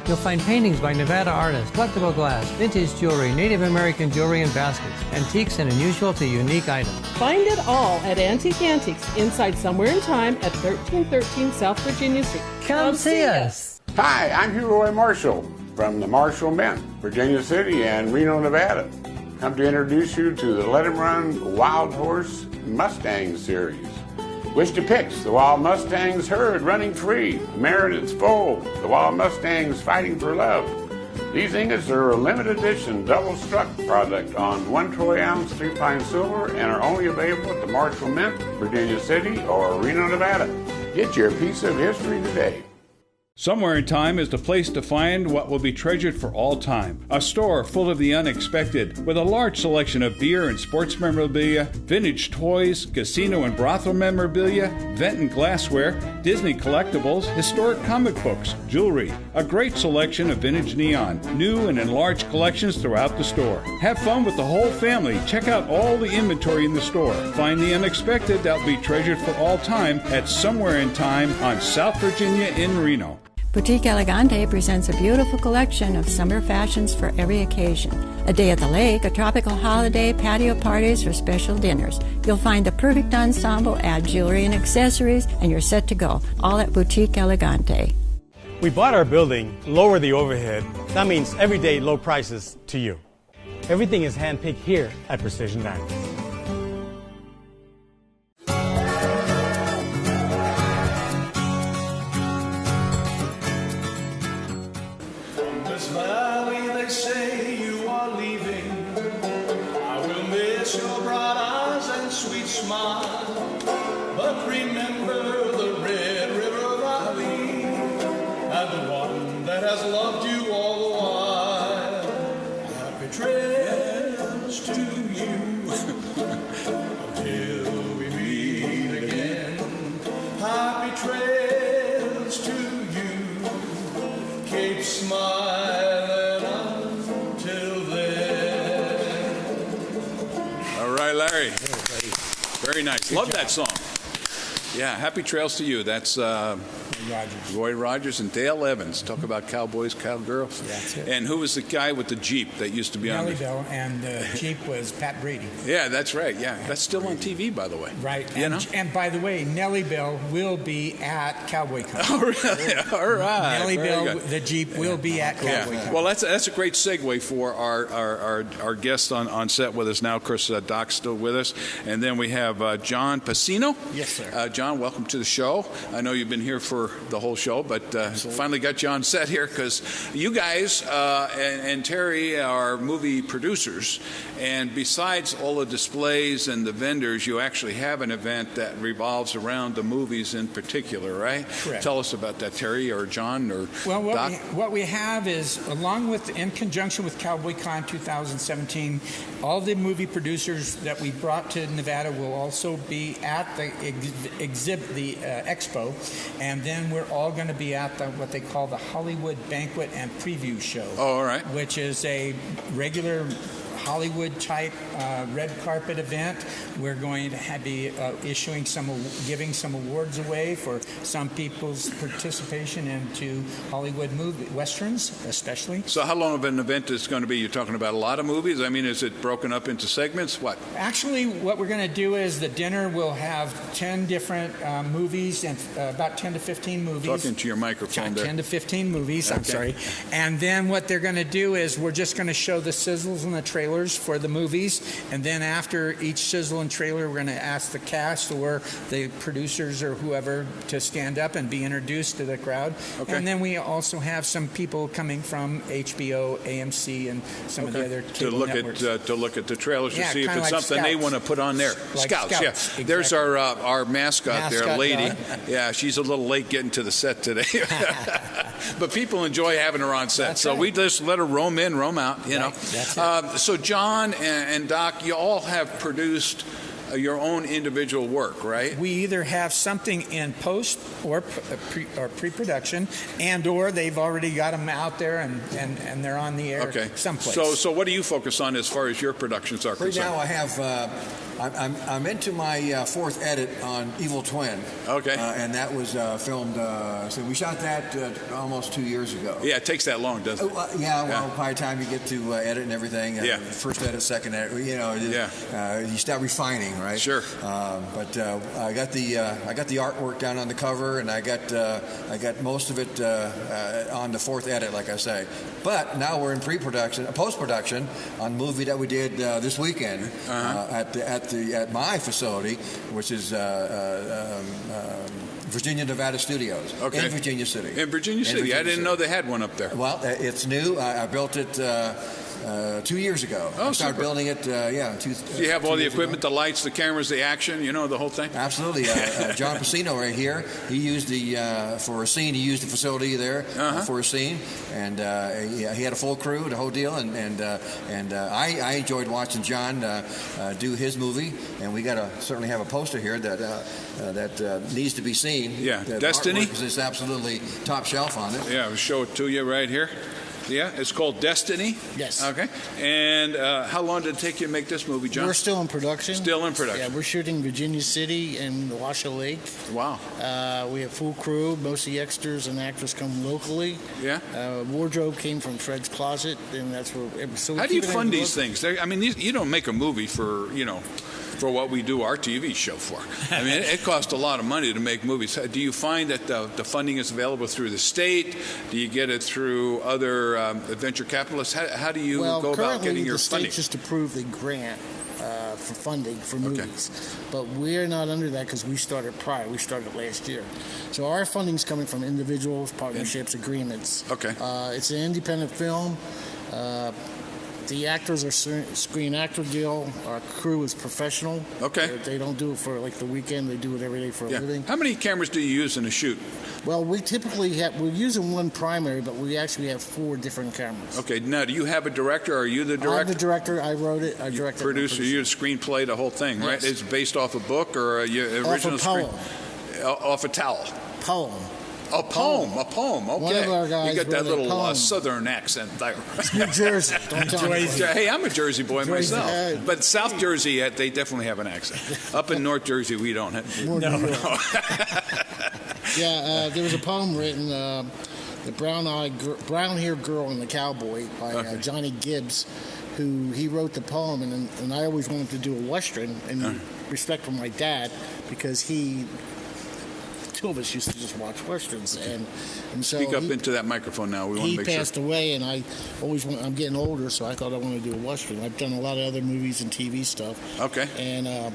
You'll find paintings by Nevada artists, collectible glass, vintage jewelry, Native American jewelry and baskets, antiques and unusual to unique items. Find it all at Antique Antiques inside Somewhere in Time at 1313 South Virginia Street. Come see us. Hi, I'm Hugh Roy Marshall from the Marshall Men, Virginia City and Reno, Nevada. Come to introduce you to the Let 'em Run Wild Horse Mustang series, which depicts the wild Mustangs herd running free, the mare and its foal, the wild Mustangs fighting for love. These ingots are a limited edition double-struck product on 1 troy ounce 3-pine silver and are only available at the Marshall Mint, Virginia City, or Reno, Nevada. Get your piece of history today. Somewhere in Time is the place to find what will be treasured for all time. A store full of the unexpected, with a large selection of beer and sports memorabilia, vintage toys, casino and brothel memorabilia, vent and glassware, Disney collectibles, historic comic books, jewelry, a great selection of vintage neon, new and enlarged collections throughout the store. Have fun with the whole family. Check out all the inventory in the store. Find the unexpected that will be treasured for all time at Somewhere in Time on South Virginia in Reno. Boutique Elegante presents a beautiful collection of summer fashions for every occasion. A day at the lake, a tropical holiday, patio parties, or special dinners. You'll find the perfect ensemble, add jewelry and accessories, and you're set to go. All at Boutique Elegante. We bought our building, lower the overhead. That means everyday low prices to you. Everything is handpicked here at Precision Diamonds. But remember the Red River Valley and the one that has loved you all the while. Happy trails to you until we meet again. Happy trails to you. Keep smiling until then. All right, Larry. Very nice. Love that song. Yeah, Happy Trails to You. That's Roy Rogers and Dale Evans. Talk about cowboys, cowgirls. That's it. And who was the guy with the Jeep that used to be on Nellie the... Bell, and the Jeep was Pat Brady. Yeah, that's right. Yeah, that's still on TV, by the way. Right. You know? And by the way, Nellie Bell will be at Cowboy Con. Oh, really? All right. Nellie Very Bell, good. the Jeep, will be at Cowboy Con. Well, that's a great segue for our guest on set with us now. Of course, Doc's still with us. And then we have John Pacino. Yes, sir. John, welcome to the show. I know you've been here for the whole show, but finally got you on set here because you guys and Terry are movie producers. And besides all the displays and the vendors, you actually have an event that revolves around the movies in particular, right? Correct. Tell us about that, Terry or John or Doc. What we have is, in conjunction with Cowboy Con 2017, all the movie producers that we brought to Nevada will also be at the expo, and then we're all going to be at what they call the Hollywood Banquet and Preview Show. Oh, all right. Which is a regular Hollywood-type red carpet event. We're going to be giving some awards away for some people's participation into Hollywood westerns, especially. So how long of an event is going to be? You're talking about a lot of movies? I mean, is it broken up into segments? What? Actually, what we're going to do is the dinner will have 10 different movies and about 10 to 15 movies. Talking to your microphone there. 10 to 15 movies, Okay. I'm sorry. And then what they're going to do is we're just going to show the sizzles and the trailers for the movies, and then after each sizzle and trailer, we're going to ask the cast or the producers or whoever to stand up and be introduced to the crowd. Okay. And then we also have some people coming from HBO, AMC, and some of the other cable networks. To look at the trailers to Yeah, see if kinda it's like something they Scouts. want to put on there. Like Scouts, yeah. Scouts, There's exactly. our mascot there, Mascot lady. dog. Yeah, she's a little late getting to the set today, but people enjoy having her on set. That's so right. we just let her roam in, roam out. You know. That's it. So John and Doc, you all have produced your own individual work, right? We either have something in post or pre-production, or they've already got them out there and they're on the air someplace. So what do you focus on as far as your productions are concerned? Right now I have, I'm into my fourth edit on Evil Twin. Okay. And that was filmed, so we shot that almost 2 years ago. Yeah, it takes that long, doesn't it? By the time you get to edit and everything, first edit, second edit, you start refining, right? Sure. But I got the artwork down on the cover, and I got most of it on the fourth edit, like I say. But now we're in post-production on a movie that we did this weekend at my facility, which is Virginia, Nevada Studios in Virginia City. In Virginia City. I didn't know they had one up there. Well, it's new. I built it 2 years ago. Oh, I started building it, Do you have all the equipment, the lights, the cameras, the action, the whole thing? Absolutely. John Pacino right here, he used for a scene, he used the facility there for a scene, and he had a full crew, the whole deal, and I enjoyed watching John do his movie, and we certainly have a poster here that needs to be seen. Yeah, the Destiny? is absolutely top shelf on it. Yeah, I'll show it to you right here. Yeah, it's called Destiny. Yes. Okay. And how long did it take you to make this movie, John? We're still in production. Still in production. Yeah, we're shooting Virginia City and Washoe Lake. Wow. We have full crew. Most of the extras and actors come locally. Yeah. Wardrobe came from Fred's closet, and that's where. So how do you fund these things? I mean, you don't make a movie for for what we do our TV show for. I mean, it costs a lot of money to make movies. Do you find that the funding is available through the state? Do you get it through other venture capitalists? How do you go about getting your funding? The state just approved a grant for funding for movies. But we're not under that because we started prior. We started last year. So our funding's coming from individuals, partnerships, agreements. Okay. It's an independent film. The actors are Screen Actor Guild. Our crew is professional. Okay. They don't do it for like the weekend. They do it every day for a living. How many cameras do you use in a shoot? Well, we typically we're using one primary, but we actually have 4 different cameras. Okay. Now, do you have a director? Are you the director? I'm the director. I wrote it. I directed it. Producer. You screenplay the whole thing, right? Yes. It's based off a book or original poem. Off a towel. Poem. A poem. Okay. One of our guys you got that wrote a little poem. southern accent there. It's New Jersey. Don't tell me. Hey, I'm a Jersey boy myself. But South Jersey, they definitely have an accent. Up in North Jersey, we don't. No. Yeah, there was a poem written, The Brown-Haired Girl and the Cowboy by Johnny Gibbs, who he wrote the poem, and I always wanted to do a Western in respect for my dad, because two of us used to just watch Westerns, and so speak up into that microphone now. We want to make sure. He passed away, and I'm getting older, so I thought I wanted to do a Western. I've done a lot of other movies and TV stuff. Okay. And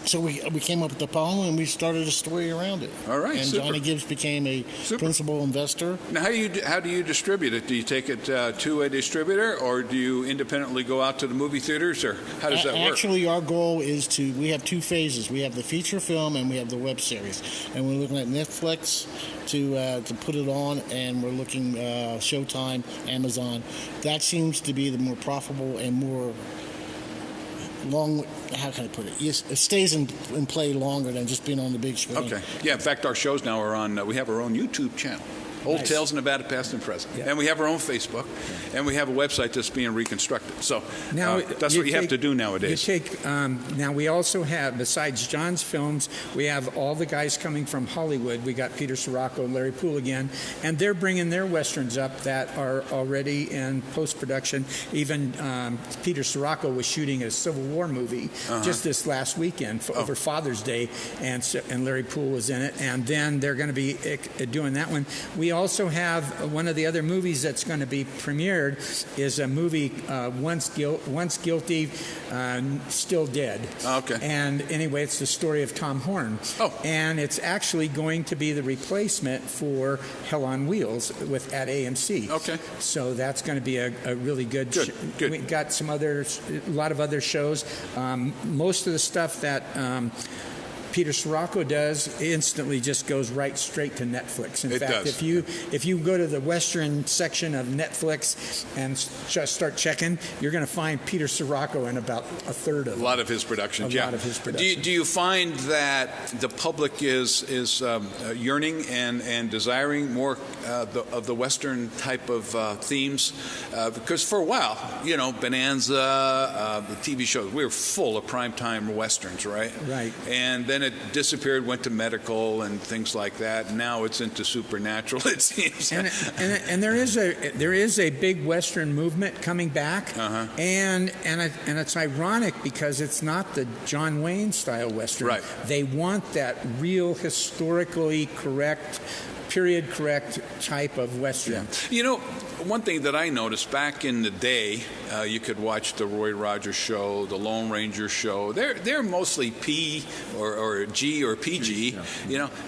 so we came up with the poem, and we started a story around it. All right, and super. Johnny Gibbs became a principal investor. Now, how do you distribute it? Do you take it to a distributor, or do you independently go out to the movie theaters, or how does that work? Actually, our goal is we have 2 phases. We have the feature film, and we have the web series. And we're looking at Netflix to put it on, and we're looking Showtime, Amazon. That seems to be the more profitable and more how can I put it? Yes, it stays in play longer than just being on the big screen. Okay. Yeah, in fact, our shows now are on, we have our own YouTube channel. Old Tales of Nevada, Past and Present. Yeah. And we have our own Facebook, and we have a website that's being reconstructed. So now that's what you have to do nowadays. Now we also have, besides John's films, we have all the guys coming from Hollywood. We got Peter Sirocco and Larry Poole again, and they're bringing their Westerns up that are already in post-production. Even Peter Sirocco was shooting a Civil War movie just this last weekend over Father's Day, and Larry Poole was in it, and then they're going to be doing that one. We also have one of the other movies that's going to be premiered is a movie, Once Guilty, Still Dead. Okay. And anyway, it's the story of Tom Horn. Oh. And it's actually going to be the replacement for Hell on Wheels at AMC. Okay. So that's going to be a really good. Good. We got a lot of other shows. Most of the stuff that Peter Sirocco does instantly just goes right straight to Netflix. In It fact, does. if you go to the Western section of Netflix and just start checking, you're going to find Peter Sirocco in about a third of A lot of his productions, yeah. lot of his productions. Do you find that the public is yearning and desiring more of the Western type of themes? Because for a while, Bonanza, the TV shows, we were full of primetime Westerns, right? Right. And then it disappeared, went to medical and things like that. And now it's into supernatural, it seems. And there is a big Western movement coming back, and it's ironic because it's not the John Wayne style Western. Right. They want that real historically correct, period correct type of Western. Yeah. One thing that I noticed back in the day, you could watch the Roy Rogers show, the Lone Ranger show. They're mostly P or G or PG.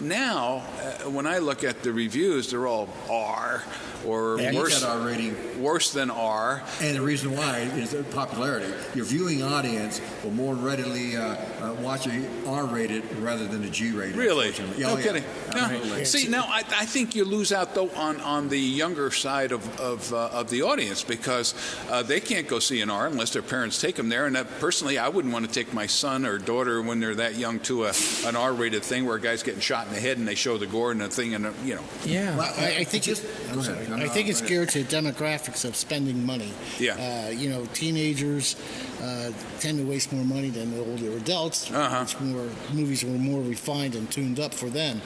Now when I look at the reviews, they're all R or worse than R. And the reason why is the popularity. Your viewing audience will more readily watch a R-rated rather than a G-rated. Really? No kidding. Absolutely. See, now I think you lose out though on the younger side of the audience because they can't go see an R unless their parents take them there. And personally, I wouldn't want to take my son or daughter when they're that young to an R-rated thing where a guy's getting shot in the head and they show the gore and the thing and Yeah. Well, I think it's geared to demographics of spending money. Yeah. Teenagers tend to waste more money than the older adults. Which movies were more refined and tuned up for them.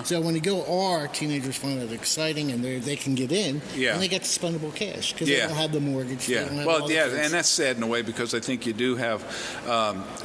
So when you go R, teenagers find it exciting and they can get in. Yeah. And they get spendable cash because they don't have the mortgage. Yeah. They don't have all the things. And that's sad in a way because I think you do have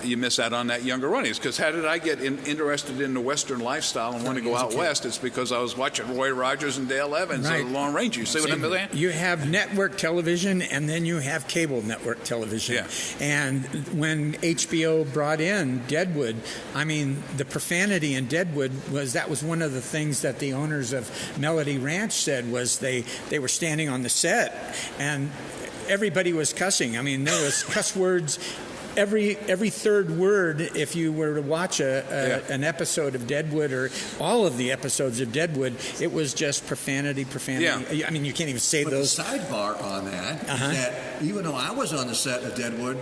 you miss out on that younger audience. Because how did I get interested in the Western lifestyle and want to go out west? It's because I was watching Roy Rogers and Dale Evans and the Lone Ranger. You see what I'm saying? You have network television and then you have cable network television. Yeah. And when HBO brought in Deadwood, I mean, the profanity in Deadwood was one of the things that the owners of Melody Ranch said was they were standing on the set and everybody was cussing. I mean, there was cuss words every third word. If you were to watch an episode of Deadwood or all of the episodes of Deadwood, it was just profanity. Yeah. I mean, you can't even say those. The sidebar on that is that even though I was on the set of Deadwood,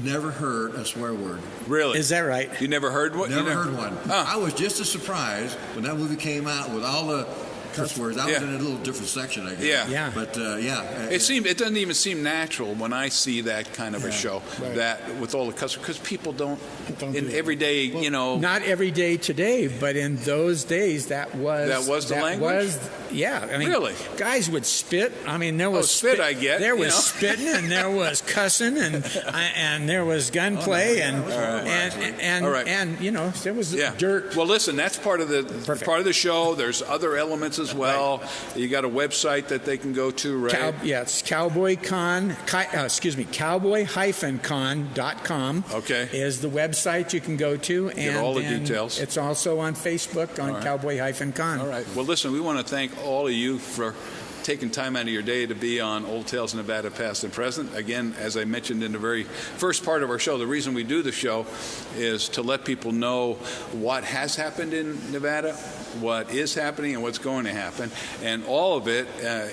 never heard a swear word. Really? Is that right? You never heard one? Never heard one. I was just as surprised when that movie came out with all the cuss words. I was in a little different section, I guess. Yeah. But it doesn't even seem natural when I see that kind of a show that with all the cuss because people don't in every day, not every day today, but in those days that was the language. I mean, really, guys would spit. I mean, there was spit. I get there was spitting and there was cussing and there was gunplay and there was dirt. Well, listen, that's part of the show. There's other elements as well. Right. You got a website that they can go to, right? It's cowboy-con.com. Okay, is the website you can go to, and get all the details. It's also on Facebook on cowboy-con. All right. Well, listen, we want to thank all of you for taking time out of your day to be on Old Tales of Nevada Past and Present. Again, as I mentioned in the very first part of our show, the reason we do the show is to let people know what has happened in Nevada, what is happening, and what's going to happen. And all of it,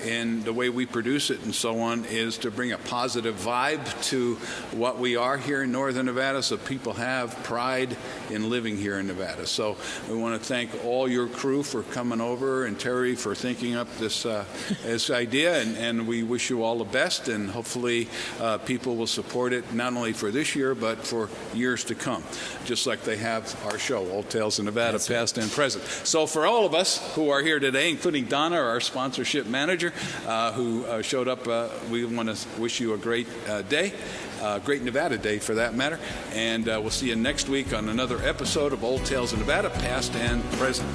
in the way we produce it and so on, is to bring a positive vibe to what we are here in Northern Nevada so people have pride in living here in Nevada. So we want to thank all your crew for coming over and Terry for thinking up this idea, and we wish you all the best, and hopefully people will support it not only for this year but for years to come, just like they have our show, Old Tales of Nevada, Past and Present. So for all of us who are here today, including Donna, our sponsorship manager, who showed up, we want to wish you a great day, great Nevada day for that matter, and we'll see you next week on another episode of Old Tales of Nevada, Past and Present.